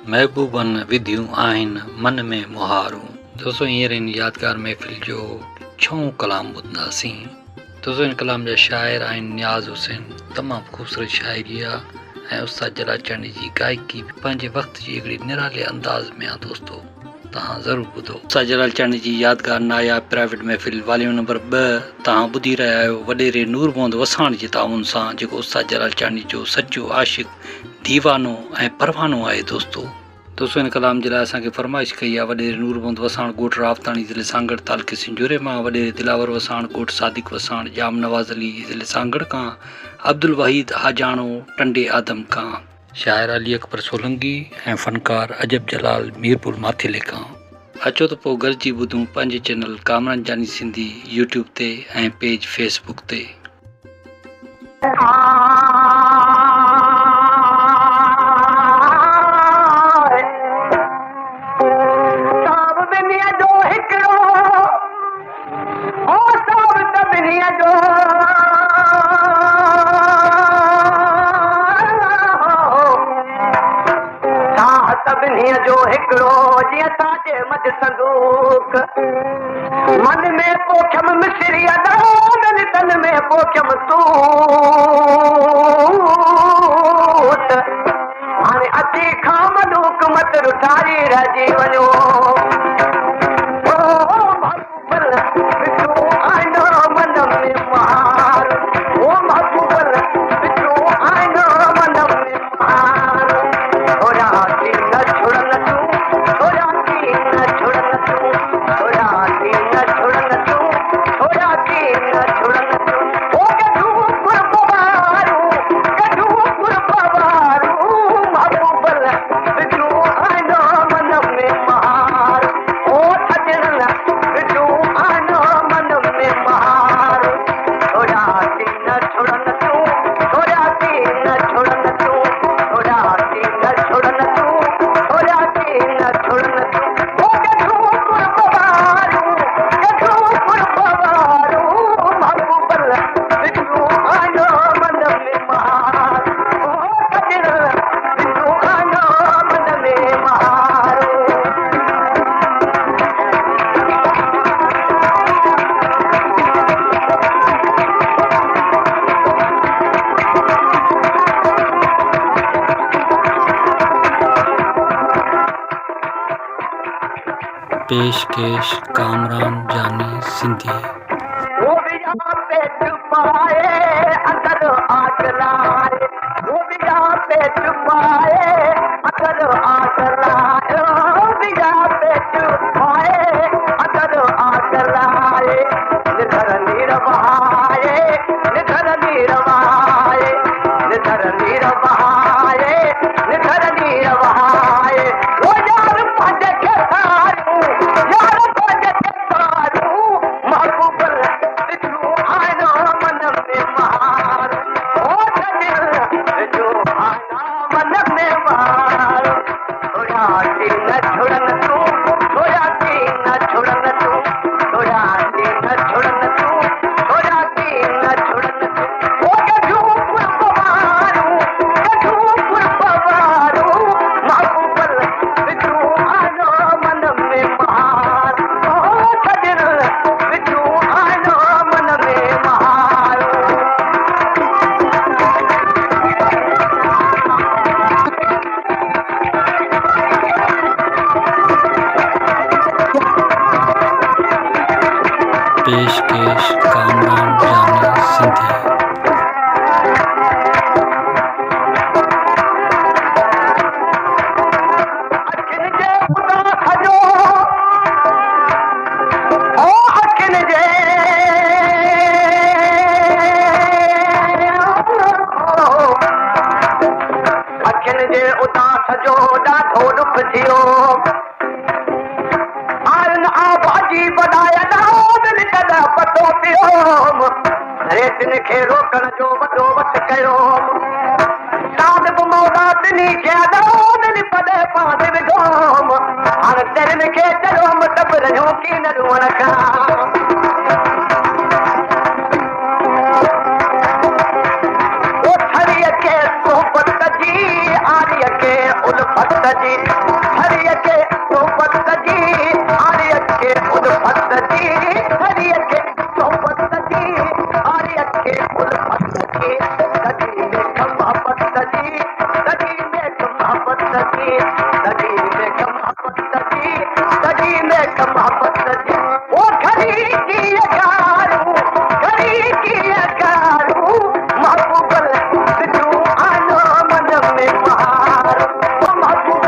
महबूबन विधियूं आहिनि मन में मुहारूं। दोस्तों हींअर इन यादगार महफ़िल जो 6 कलाम ॿुधंदासीं। दोस्तों इन कलाम जा शाइर आहिनि नियाज़ हुसैन। तमामु ख़ूबसूरत शाइरी आहे ऐं उस्ताद जलाल चांदी जी गायकी पंहिंजे वक़्त जी हिकिड़ी निराले अंदाज़ में आहे। दोस्तों तव्हां ज़रूरु ॿुधो। उस्ताद जलाल चांदी जी यादगार नायाब प्राइवेट महफ़िल वॉल्यूम नंबर 2 तव्हां ॿुधी रहिया आहियो वॾेरे नूर मोहम्मद वसाण जे ताउन सां, जेको उस्ताद जलाल चांदी जो सचो आशिक़ दीवानो ऐं परवानो आहे। दोस्तों इन कलाम जे लाइ असांखे फरमाइश कई आहे वॾेरे नूर मोहम्मद वसाण ॻोठ रावताणी ज़िले सांगड़ तालुके सिंजूरे मां, वॾेरे दिलावर वसाण ॻोठ सादिक वसाण जाम नवाज़ अली ज़िले सांगड़ खां, अब्दुल वहीद हाजाणो टंडे आदम खां, शाइर अली अकबर सोलंगी ऐं फ़नकार अजब जलाल मीरपुर माथिले खां। अचो त पोइ गॾिजी ॿुधूं पंहिंजे चैनल कामरान जानी सिंधी यूट्यूब ते ऐं पेज फेसबुक ते। मन में पोखम मिसरी अदान तन में पोखम तू हाणे अची खां मलूक मत रुठारी रजी वञो। पेशकेश कामरान जानी सिंधी। पेशकेश कामरान जानी सिंधी। खे रोकण जो वॾो वठ कयो साहिब मौला तिनी खे अदान पदे पादे विधोम हाणे तेरनि खे चयो मुतबर जो कीन रुअण खां उथड़ीअ खे सोबत जी आरीअ खे उल्फत जी हरिय के सोबत जी आर्य के उल्फत जी हरिय के सोबत जी आर्य के उल्फत जी सदी में मोहब्बत जी सदी में मोहब्बत जी सदी में मोहब्बत जी सदी में मोहब्बत जी ओ घड़ी की गारू घड़ी की गारू महबूबल तू आनो मन में बहार महबूब